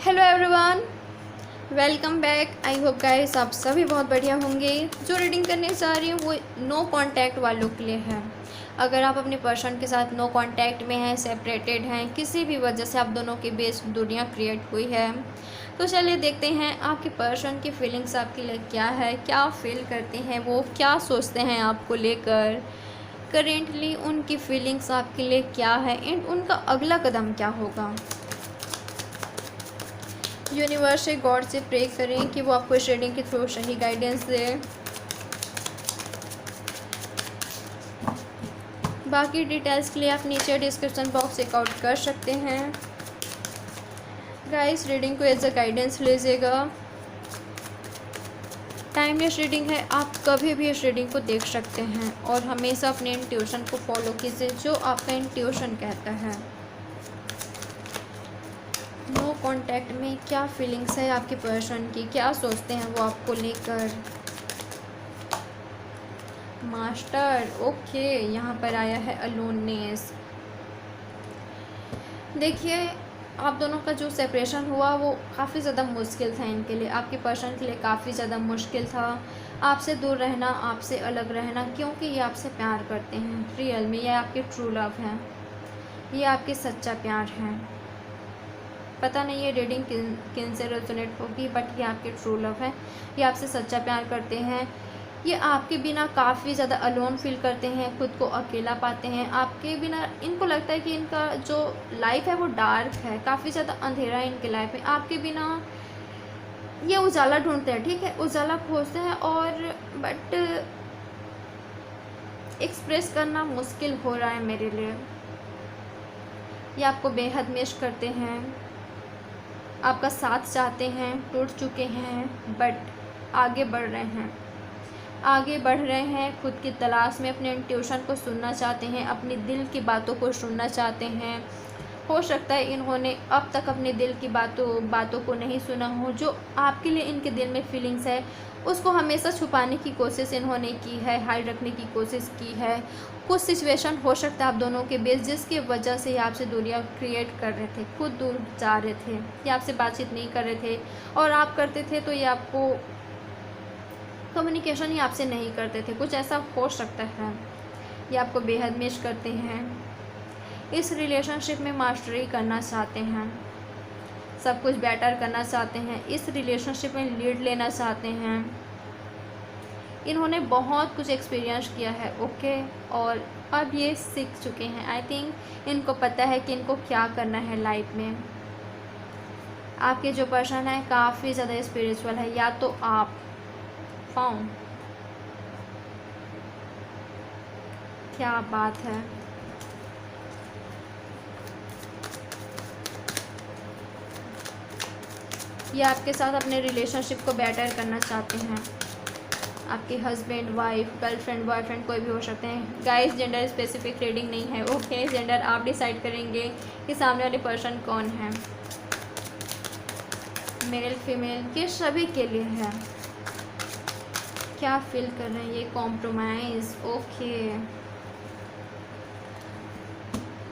Hello everyone, welcome back. I hope guys आप सभी बहुत बढ़िया होंगे। जो रीडिंग करने जा रही हूँ वो नो कांटेक्ट वालों के लिए है। अगर आप अपने पर्सन के साथ नो कांटेक्ट में हैं, सेपरेटेड हैं, किसी भी वजह से आप दोनों के बीच दूरियां क्रिएट हुई है, तो चलिए देखते हैं आपके पर्सन की फीलिंग्स आपके लिए क्या है, क्या फील करते हैं, वो क्या सोचते हैं आपको लेकर, करेंटली उनकी फीलिंग्स आपके लिए क्या है एंड उनका अगला कदम क्या होगा। यूनिवर्स से, गॉड से प्रे करें कि वो आपको इस रीडिंग के थ्रू सही गाइडेंस दे। बाकी डिटेल्स के लिए आप नीचे डिस्क्रिप्शन बॉक्स चेकआउट कर सकते हैं। गाइस, रीडिंग को एज अ गाइडेंस लीजिएगा। टाइमलेस रीडिंग है, आप कभी भी इस रीडिंग को देख सकते हैं और हमेशा अपने इंट्यूशन को फॉलो कीजिए जो आपका इंट्यूशन कहता है। नो कांटेक्ट में क्या फीलिंग्स है आपके पर्सन की, क्या सोचते हैं वो आपको लेकर। मास्टर, ओके, यहाँ पर आया है अलोननेस। देखिए, आप दोनों का जो सेपरेशन हुआ वो काफ़ी ज़्यादा मुश्किल था इनके लिए, आपके पर्सन के लिए काफ़ी ज़्यादा मुश्किल था। आपसे दूर रहना, आपसे अलग रहना, क्योंकि ये आपसे प्यार करते हैं रियल में, ये आपके ट्रू लव हैं, ये आपके सच्चा प्यार है। पता नहीं ये रीडिंग किन से रेजोनेट होगी, बट ये आपके ट्रू लव है, ये आपसे सच्चा प्यार करते हैं। ये आपके बिना काफ़ी ज़्यादा अलोन फील करते हैं, खुद को अकेला पाते हैं। आपके बिना इनको लगता है कि इनका जो लाइफ है वो डार्क है, काफ़ी ज़्यादा अंधेरा है इनके लाइफ में। आपके बिना ये उजाला ढूंढते हैं, ठीक है, उजाला खोजते हैं, और बट एक्सप्रेस करना मुश्किल हो रहा है मेरे लिए। ये आपको बेहद मिस करते हैं, आपका साथ चाहते हैं, टूट चुके हैं, बट आगे बढ़ रहे हैं, आगे बढ़ रहे हैं खुद की तलाश में। अपने इंट्यूशन को सुनना चाहते हैं, अपनी दिल की बातों को सुनना चाहते हैं। हो सकता है इन्होंने अब तक अपने दिल की बातों को नहीं सुना हो। जो आपके लिए इनके दिल में फीलिंग्स है उसको हमेशा छुपाने की कोशिश इन्होंने की है, हाइड रखने की कोशिश की है। कुछ सिचुएशन हो सकता है आप दोनों के बीच जिसकी वजह से ये आपसे दूरियां क्रिएट कर रहे थे, खुद दूर जा रहे थे, ये आपसे बातचीत नहीं कर रहे थे, और आप करते थे तो ये आपको कम्युनिकेशन ही आपसे नहीं करते थे, कुछ ऐसा हो सकता है। ये आपको बेहद मिस करते हैं, इस रिलेशनशिप में मास्टरी करना चाहते हैं, सब कुछ बेटर करना चाहते हैं, इस रिलेशनशिप में लीड लेना चाहते हैं। इन्होंने बहुत कुछ एक्सपीरियंस किया है, ओके, और अब ये सीख चुके हैं। आई थिंक इनको पता है कि इनको क्या करना है लाइफ में। आपके जो पर्सन है काफ़ी ज़्यादा स्पिरिचुअल है, या तो आप फाउंड, क्या बात है। ये आपके साथ अपने रिलेशनशिप को बेटर करना चाहते हैं। आपके हस्बैंड, वाइफ, गर्लफ्रेंड, बॉयफ्रेंड कोई भी हो सकते हैं। गाइस, जेंडर स्पेसिफिक रीडिंग नहीं है, ओके। जेंडर आप डिसाइड करेंगे कि सामने वाले पर्सन कौन है, मेल फीमेल, ये सभी के लिए है। क्या फील कर रहे हैं ये, कॉम्प्रोमाइज़, ओके।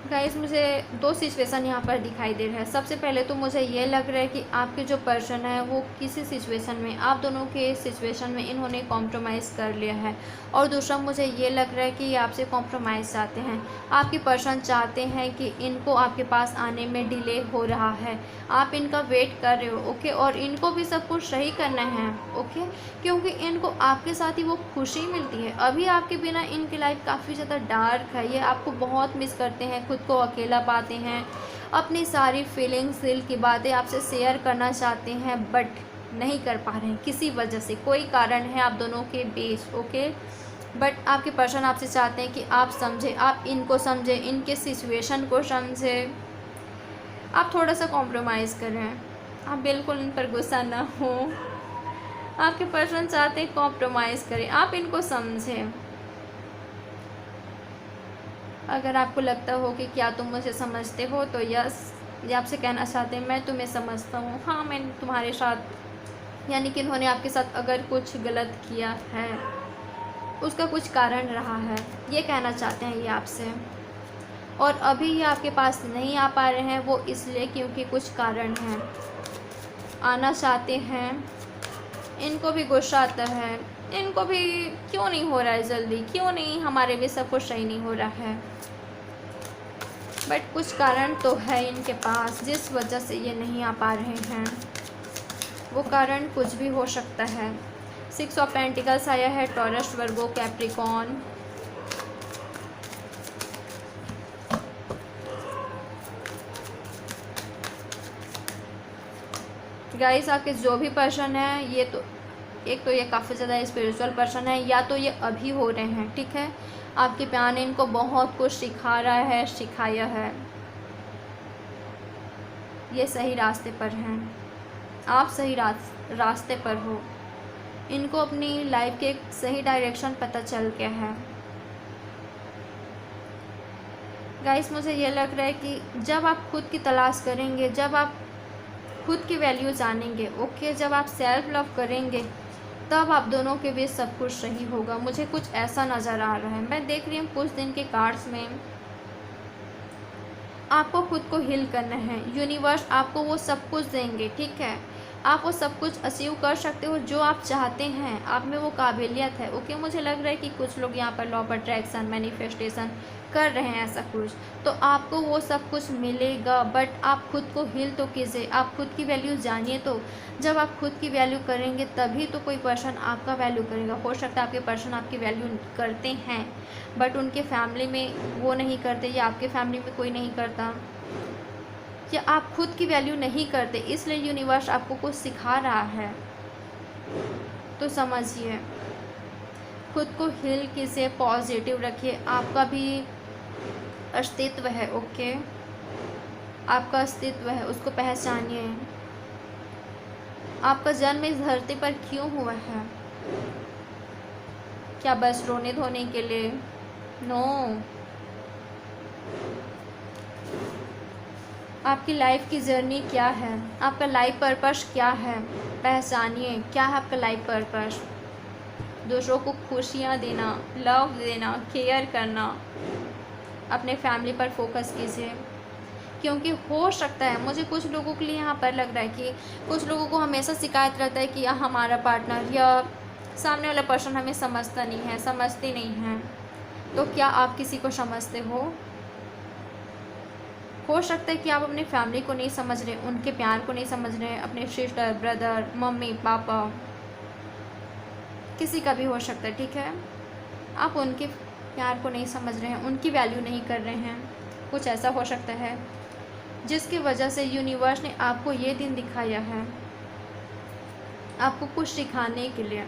गाइस, मुझे दो सिचुएशन यहाँ पर दिखाई दे रहा है। सबसे पहले तो मुझे ये लग रहा है कि आपके जो पर्सन है वो किसी सिचुएशन में, आप दोनों के सिचुएशन में इन्होंने कॉम्प्रोमाइज़ कर लिया है। और दूसरा मुझे ये लग रहा है कि ये आपसे कॉम्प्रोमाइज़ चाहते हैं। आपके पर्सन चाहते हैं कि इनको आपके पास आने में डिले हो रहा है, आप इनका वेट कर रहे हो, ओके, और इनको भी सब कुछ सही करना है, ओके, क्योंकि इनको आपके साथ ही वो खुशी मिलती है। अभी आपके बिना इनकी लाइफ काफ़ी ज़्यादा डार्क है, ये आपको बहुत मिस करते हैं, खुद को अकेला पाते हैं, अपनी सारी फीलिंग्स, दिल की बातें आपसे शेयर करना चाहते हैं, बट नहीं कर पा रहे हैं किसी वजह से, कोई कारण है आप दोनों के बीच, ओके। बट आपके पर्सन आपसे चाहते हैं कि आप समझें, आप इनको समझें, इनके सिचुएशन को समझें, आप थोड़ा सा कॉम्प्रोमाइज़ करें, आप बिल्कुल इन पर गुस्सा ना हो। आपके पर्सन चाहते हैं कॉम्प्रोमाइज़ करें, आप इनको समझें। अगर आपको लगता हो कि क्या तुम मुझे समझते हो, तो यस, ये आपसे कहना चाहते हैं मैं तुम्हें समझता हूँ, हाँ मैं तुम्हारे साथ, यानी कि इन्होंने आपके साथ अगर कुछ गलत किया है उसका कुछ कारण रहा है, ये कहना चाहते हैं ये आपसे। और अभी ये आपके पास नहीं आ पा रहे हैं, वो इसलिए क्योंकि कुछ कारण हैं। आना चाहते हैं, इनको भी गुस्सा आता है, इनको भी क्यों नहीं हो रहा है जल्दी, क्यों नहीं हमारे भी सब कुछ सही नहीं हो रहा है। बट कुछ कारण तो है इनके पास जिस वजह से ये नहीं आ पा रहे हैं। वो कारण कुछ भी हो सकता है। 6 ऑफ पेंटिकल्स आया है, टॉरस, वर्गो, कैप्रिकॉर्न। गाइस आपके जो भी पर्सन है, ये तो एक तो ये काफ़ी ज़्यादा स्पिरिचुअल पर्सन है, या तो ये अभी हो रहे हैं, ठीक है। आपके प्यार ने इनको बहुत कुछ सिखा रहा है, सिखाया है। ये सही रास्ते पर हैं, आप सही रास्ते पर हो। इनको अपनी लाइफ के एक सही डायरेक्शन पता चल गया है। गाइस मुझे ये लग रहा है कि जब आप खुद की तलाश करेंगे, जब आप खुद की वैल्यू जानेंगे, ओके, जब आप सेल्फ लव करेंगे, तब आप दोनों के बीच सब कुछ सही होगा। मुझे कुछ ऐसा नज़र आ रहा है। मैं देख रही हूँ कुछ दिन के कार्ड्स में आपको खुद को हील करना है। यूनिवर्स आपको वो सब कुछ देंगे, ठीक है। आप वो सब कुछ अचीव कर सकते हो जो आप चाहते हैं, आप में वो काबिलियत है, ओके। मुझे लग रहा है कि कुछ लोग यहाँ पर लॉ ऑफ अट्रैक्शन, मैनिफेस्टेशन कर रहे हैं ऐसा कुछ, तो आपको वो सब कुछ मिलेगा। बट आप खुद को हील तो कीजिए, आप खुद की वैल्यू जानिए। तो जब आप खुद की वैल्यू करेंगे तभी तो कोई पर्सन आपका वैल्यू करेगा। हो सकता है आपके पर्सन आपकी वैल्यू करते हैं बट उनके फैमिली में वो नहीं करते, या आपके फैमिली में कोई नहीं करता, या आप खुद की वैल्यू नहीं करते, इसलिए यूनिवर्स आपको कुछ सिखा रहा है। तो समझिए, खुद को हील कीजिए, पॉजिटिव रखिए। आपका भी अस्तित्व है, ओके। आपका अस्तित्व है, उसको पहचानिए। आपका जन्म इस धरती पर क्यों हुआ है? क्या बस रोने धोने के लिए? नो। आपकी लाइफ की जर्नी क्या है? आपका लाइफ पर्पस क्या है? पहचानिए क्या है आपका लाइफ पर्पस। दूसरों को खुशियाँ देना, लव देना, केयर करना। अपने फैमिली पर फोकस कीजिए, क्योंकि हो सकता है, मुझे कुछ लोगों के लिए यहाँ पर लग रहा है कि कुछ लोगों को हमेशा शिकायत रहता है कि हमारा पार्टनर या सामने वाला पर्सन हमें समझता नहीं है, समझती नहीं है। तो क्या आप किसी को समझते हो? हो सकता है कि आप अपनी फैमिली को नहीं समझ रहे, उनके प्यार को नहीं समझ रहे, अपने सिस्टर, ब्रदर, मम्मी, पापा, किसी का भी हो सकता है, ठीक है। आप उनके प्यार को नहीं समझ रहे हैं, उनकी वैल्यू नहीं कर रहे हैं। कुछ ऐसा हो सकता है जिसकी वजह से यूनिवर्स ने आपको ये दिन दिखाया है, आपको कुछ सिखाने के लिए।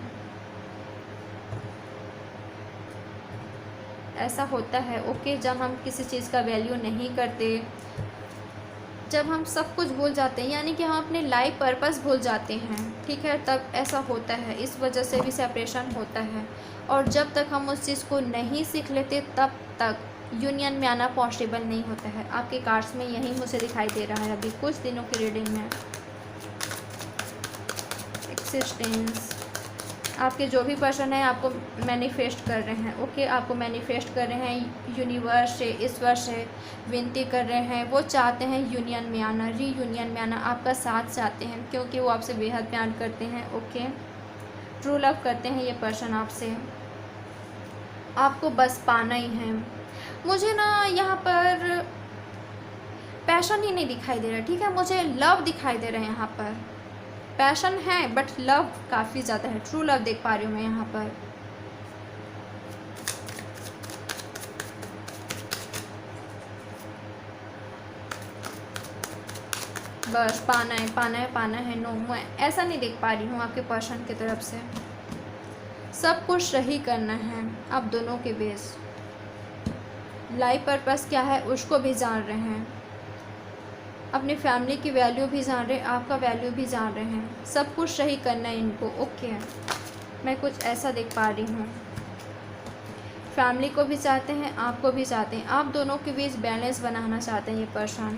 ऐसा होता है, ओके। जब हम किसी चीज़ का वैल्यू नहीं करते, जब हम सब कुछ भूल जाते हैं, यानी कि हम अपने लाइफ पर्पस भूल जाते हैं, ठीक है, तब ऐसा होता है। इस वजह से भी सेपरेशन होता है। और जब तक हम उस चीज़ को नहीं सीख लेते तब तक यूनियन में आना पॉसिबल नहीं होता है। आपके कार्ड्स में यही मुझे दिखाई दे रहा है अभी कुछ दिनों की रीडिंग में। एक्सिस्टेंस, आपके जो भी पर्सन है आपको मैनिफेस्ट कर रहे हैं, ओके। आपको मैनिफेस्ट कर रहे हैं, यूनिवर्स से, ईश्वर से विनती कर रहे हैं। वो चाहते हैं यूनियन में आना, रीयूनियन में आना, आपका साथ चाहते हैं, क्योंकि वो आपसे बेहद प्यार करते हैं, ओके। ट्रू लव करते हैं ये पर्सन आपसे। आपको बस पाना ही है। मुझे ना यहाँ पर पैशन ही नहीं दिखाई दे रहा, ठीक है, मुझे लव दिखाई दे रहा है यहाँ पर। पैशन है बट लव काफ़ी ज़्यादा है। ट्रू लव देख पा रही हूँ मैं यहाँ पर। बस पाना है, पाना है, पाना है। नो, मैं ऐसा नहीं देख पा रही हूँ आपके पर्सन की तरफ से। सब कुछ सही करना है आप दोनों के बेस। लाइफ पर्पस क्या है उसको भी जान रहे हैं, अपनी फैमिली की वैल्यू भी जान रहे हैं, आपका वैल्यू भी जान रहे हैं। सब कुछ सही करना है इनको, ओके। मैं कुछ ऐसा देख पा रही हूँ। फैमिली को भी चाहते हैं, आपको भी चाहते हैं। आप दोनों के बीच बैलेंस बनाना चाहते हैं ये पर्सन।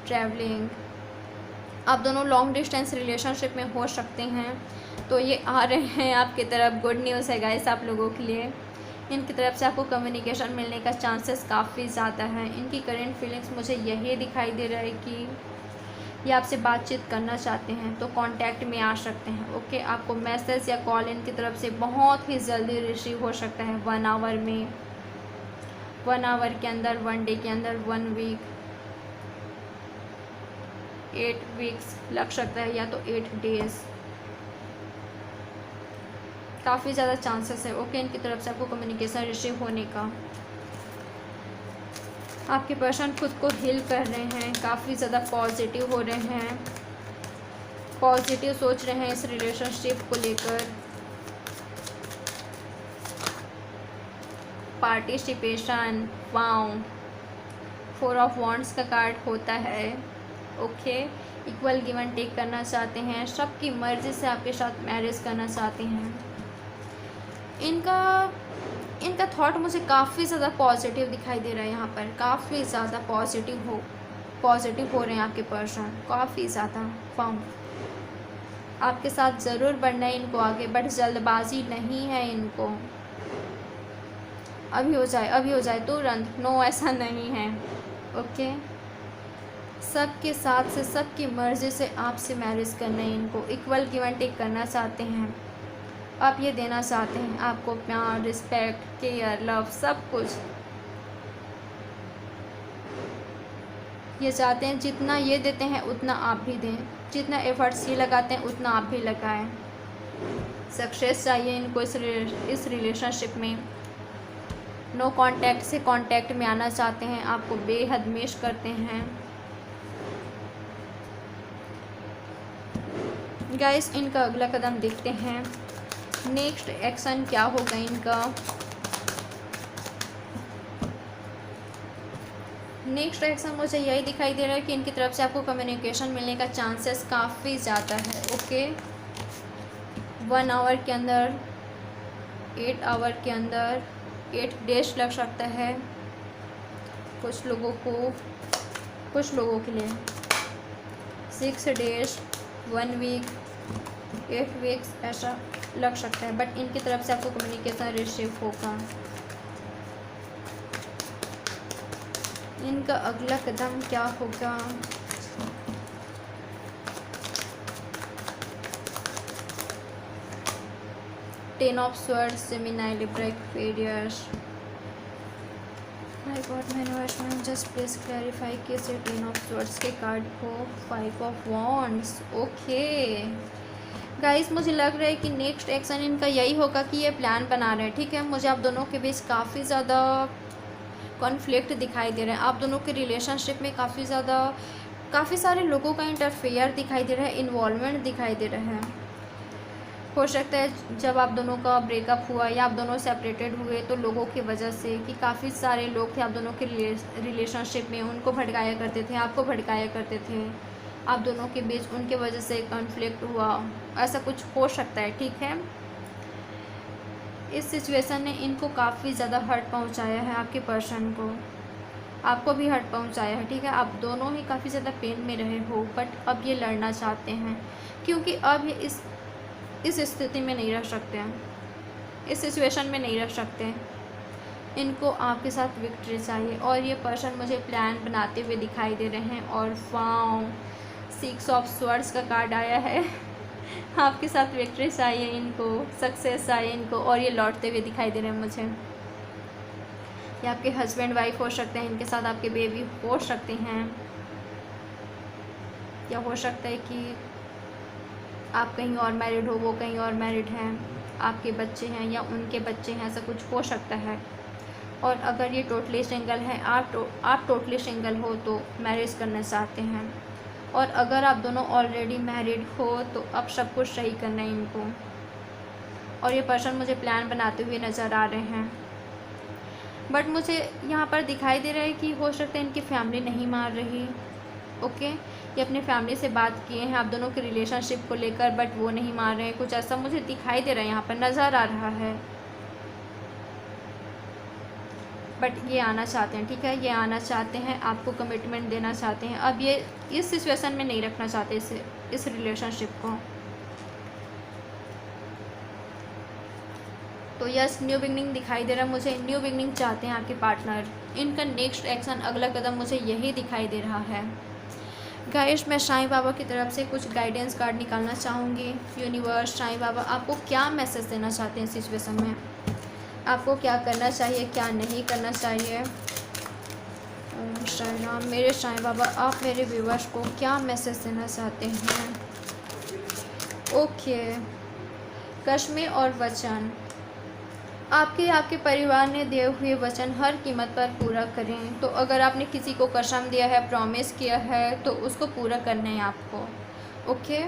ट्रैवलिंग, आप दोनों लॉन्ग डिस्टेंस रिलेशनशिप में हो सकते हैं, तो ये आ रहे हैं आपकी तरफ। गुड न्यूज़ है गाइस आप लोगों के लिए। इनकी तरफ से आपको कम्युनिकेशन मिलने का चांसेस काफ़ी ज़्यादा है। इनकी करेंट फीलिंग्स मुझे यही दिखाई दे रहा है कि या आपसे बातचीत करना चाहते हैं तो कांटेक्ट में आ सकते हैं। ओके, आपको मैसेज या कॉल इनकी तरफ से बहुत ही जल्दी रिसीव हो सकता है 1 आवर में, 1 आवर के अंदर, 1 डे के अंदर, 1 वीक, 8 वीक्स लग सकता है या तो 8 डेज़, काफ़ी ज़्यादा चांसेस है। ओके, इनकी तरफ से आपको कम्युनिकेशन रिसीव होने का। आपके पर्सन खुद को हील कर रहे हैं, काफ़ी ज़्यादा पॉजिटिव हो रहे हैं, पॉजिटिव सोच रहे हैं इस रिलेशनशिप को लेकर। पार्टिसिपेशन, वाओ, 4 ऑफ वॉन्ड्स का कार्ड होता है। Okay, equal give and take करना चाहते हैं, सबकी मर्ज़ी से आपके साथ मैरिज करना चाहते हैं। इनका थॉट मुझे काफ़ी ज़्यादा पॉजिटिव दिखाई दे रहा है यहाँ पर, काफ़ी ज़्यादा पॉजिटिव हो रहे हैं आपके पर्सन, काफ़ी ज़्यादा। फाउंड, आपके साथ ज़रूर बढ़ना है इनको आगे, बट जल्दबाजी नहीं है इनको। अभी हो जाए तुरंत, नो, ऐसा नहीं है। ओके, सबके साथ से, सबकी मर्ज़ी से आपसे मैरिज करना है इनको, इक्वल गिव एंड टेक करना चाहते हैं। आप ये देना चाहते हैं, आपको प्यार, रिस्पेक्ट, केयर, लव, सब कुछ ये चाहते हैं। जितना ये देते हैं उतना आप भी दें, जितना एफर्ट्स ये लगाते हैं उतना आप भी लगाएं। सक्सेस चाहिए इनको इस रिलेशनशिप में। नो कांटेक्ट से कांटेक्ट में आना चाहते हैं, आपको बेहद मिस करते हैं। गाइस, इनका अगला कदम देखते हैं, नेक्स्ट एक्शन क्या होगा इनका। नेक्स्ट एक्शन मुझे यही दिखाई दे रहा है कि इनकी तरफ से आपको कम्युनिकेशन मिलने का चांसेस काफ़ी ज़्यादा है। ओके, 1 आवर के अंदर, 8 आवर के अंदर, 8 डेज लग सकता है कुछ लोगों के लिए, 6 डेज, 1 वीक, 8 वीक्स ऐसा लग सकता है, बट इनकी तरफ से आपको कम्युनिकेशन रिसीव होगा। इनका अगला कदम क्या होगा। Ten of swords, Gemini, Libra, Aquarius. My God, मैंने जस्ट प्लीज क्लैरिफाई कैसे टेन ऑफ स्वर्ड्स के कार्ड को 5 ऑफ वॉन्ड्स। ओके गाइस, मुझे लग रहा है कि नेक्स्ट एक्शन इनका यही होगा कि ये प्लान बना रहे हैं। ठीक है, मुझे आप दोनों के बीच काफ़ी ज़्यादा कॉन्फ्लिक्ट दिखाई दे रहे हैं। आप दोनों के रिलेशनशिप में काफ़ी सारे लोगों का इंटरफेयर दिखाई दे रहा है, इन्वॉल्वमेंट दिखाई दे रहा है। हो सकता है जब आप दोनों का ब्रेकअप हुआ या आप दोनों सेपरेटेड हुए तो लोगों की वजह से, कि काफ़ी सारे लोग थे आप दोनों के रिलेशनशिप में, उनको भड़काया करते थे, आपको भड़काया करते थे, आप दोनों के बीच उनके वजह से कॉन्फ्लिक्ट हुआ, ऐसा कुछ हो सकता है। ठीक है, इस सिचुएशन ने इनको काफ़ी ज़्यादा हर्ट पहुंचाया है, आपके पर्सन को, आपको भी हर्ट पहुंचाया है। ठीक है, आप दोनों ही काफ़ी ज़्यादा पेन में रहे हो, बट अब ये लड़ना चाहते हैं, क्योंकि अब ये इस स्थिति में नहीं रह सकते हैं, इस सिचुएशन में नहीं रह सकते। इनको आपके साथ विक्ट्री चाहिए, और ये पर्सन मुझे प्लान बनाते हुए दिखाई दे रहे हैं। और वाओ, 6 ऑफ स्वर्ड्स का कार्ड आया है। आपके साथ विक्ट्री चाहिए इनको, सक्सेस चाहिए इनको, और ये लौटते हुए दिखाई दे रहे हैं मुझे। ये आपके हस्बैंड वाइफ हो सकते हैं, इनके साथ आपके बेबी हो सकते हैं, या हो सकता है कि आप कहीं और मैरिड हो, वो कहीं और मैरिड हैं, आपके बच्चे हैं या उनके बच्चे हैं, ऐसा कुछ हो सकता है। और अगर ये टोटली सिंगल है, आप टोटली सिंगल हो तो मैरिज करना चाहते हैं, और अगर आप दोनों ऑलरेडी मैरिड हो तो अब सब कुछ सही करना है इनको। और ये पर्सन मुझे प्लान बनाते हुए नज़र आ रहे हैं, बट मुझे यहाँ पर दिखाई दे रहा है कि हो सकता है इनकी फैमिली नहीं मान रही। ओके, ये अपने फैमिली से बात किए हैं आप दोनों के रिलेशनशिप को लेकर, बट वो नहीं मान रहे हैं, कुछ ऐसा मुझे दिखाई दे रहा है, यहाँ पर नज़र आ रहा है। बट ये आना चाहते हैं। ठीक है, ये आना चाहते हैं, आपको कमिटमेंट देना चाहते हैं। अब ये इस सिचुएशन में नहीं रखना चाहते इस रिलेशनशिप को। तो यस, न्यू बिगनिंग दिखाई दे रहा है मुझे, न्यू बिगनिंग चाहते हैं आपके पार्टनर। इनका नेक्स्ट एक्शन, अगला कदम मुझे यही दिखाई दे रहा है। गाइस, मैं साईं बाबा की तरफ से कुछ गाइडेंस कार्ड निकालना चाहूँगी। यूनिवर्स, साईं बाबा आपको क्या मैसेज देना चाहते हैं सिचुएशन में, आपको क्या करना चाहिए, क्या नहीं करना चाहिए। ओम साईं राम। मेरे साईं बाबा, आप मेरे व्यूवर्स को क्या मैसेज देना चाहते हैं। ओके, कस्में और वचन, आपके परिवार ने दिए हुए वचन हर कीमत पर पूरा करें। तो अगर आपने किसी को कसम दिया है, प्रॉमिस किया है, तो उसको पूरा करना है आपको। ओके,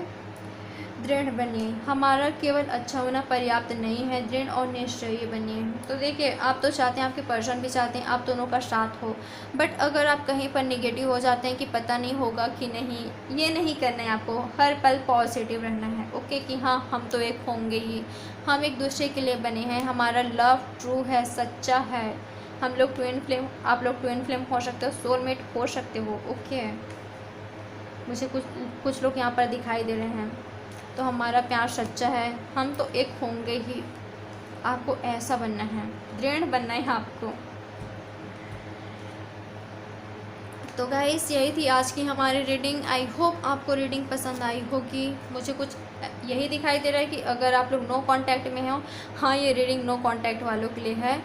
दृढ़ बनिए। हमारा केवल अच्छा होना पर्याप्त नहीं है, दृढ़ और निश्चयी बनिए। तो देखिए, आप तो चाहते हैं, आपके पर्सन भी चाहते हैं आप दोनों का साथ हो, बट अगर आप कहीं पर निगेटिव हो जाते हैं कि पता नहीं होगा कि नहीं, ये नहीं करना है आपको। हर पल पॉजिटिव रहना है। ओके, कि हाँ, हम तो एक होंगे ही, हम एक दूसरे के लिए बने हैं, हमारा लव ट्रू है, सच्चा है। हम लोग ट्विन फ्लेम, आप लोग ट्विन फ्लेम हो सकते हो, सोलमेट हो सकते हो। ओके, मुझे कुछ लोग यहाँ पर दिखाई दे रहे हैं। तो हमारा प्यार सच्चा है, हम तो एक होंगे ही। आपको ऐसा बनना है, दृढ़ बनना है आपको। तो गाइस, यही थी आज की हमारी रीडिंग। आई होप आपको रीडिंग पसंद आई होगी। मुझे कुछ यही दिखाई दे रहा है कि अगर आप लोग नो कांटेक्ट में हो, हाँ, ये रीडिंग नो कांटेक्ट वालों के लिए है।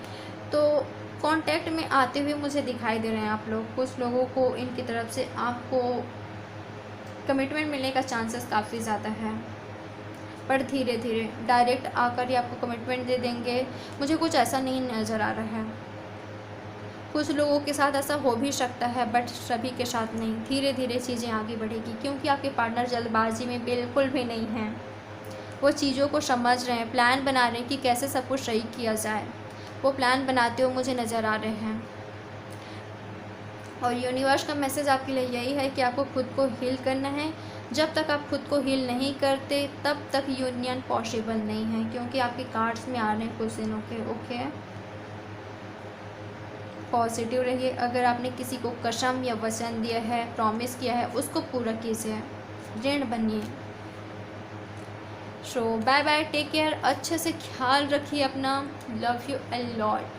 तो कांटेक्ट में आते हुए मुझे दिखाई दे रहे हैं आप लोग। कुछ लोगों को इनकी तरफ से आपको कमिटमेंट मिलने का चांसेस काफ़ी ज़्यादा है, पर धीरे धीरे डायरेक्ट आकर ही आपको कमिटमेंट दे देंगे। मुझे कुछ ऐसा नहीं नज़र आ रहा है। कुछ लोगों के साथ ऐसा हो भी सकता है, बट सभी के साथ नहीं। धीरे धीरे चीज़ें आगे बढ़ेगी, क्योंकि आपके पार्टनर जल्दबाजी में बिल्कुल भी नहीं हैं। वो चीज़ों को समझ रहे हैं, प्लान बना रहे हैं कि कैसे सब कुछ सही किया जाए। वो प्लान बनाते हुए मुझे नज़र आ रहे हैं। और यूनिवर्स का मैसेज आपके लिए यही है कि आपको खुद को हील करना है। जब तक आप खुद को हील नहीं करते, तब तक यूनियन पॉसिबल नहीं है, क्योंकि आपके कार्ड्स में आ रहे हैं कुछ दिनों के। ओके, पॉजिटिव रहिए। अगर आपने किसी को कसम या वचन दिया है, प्रॉमिस किया है, उसको पूरा कीजिए, दृढ़ बनिए। सो बाय बाय, टेक केयर, अच्छे से ख्याल रखिए अपना। Love you a lot.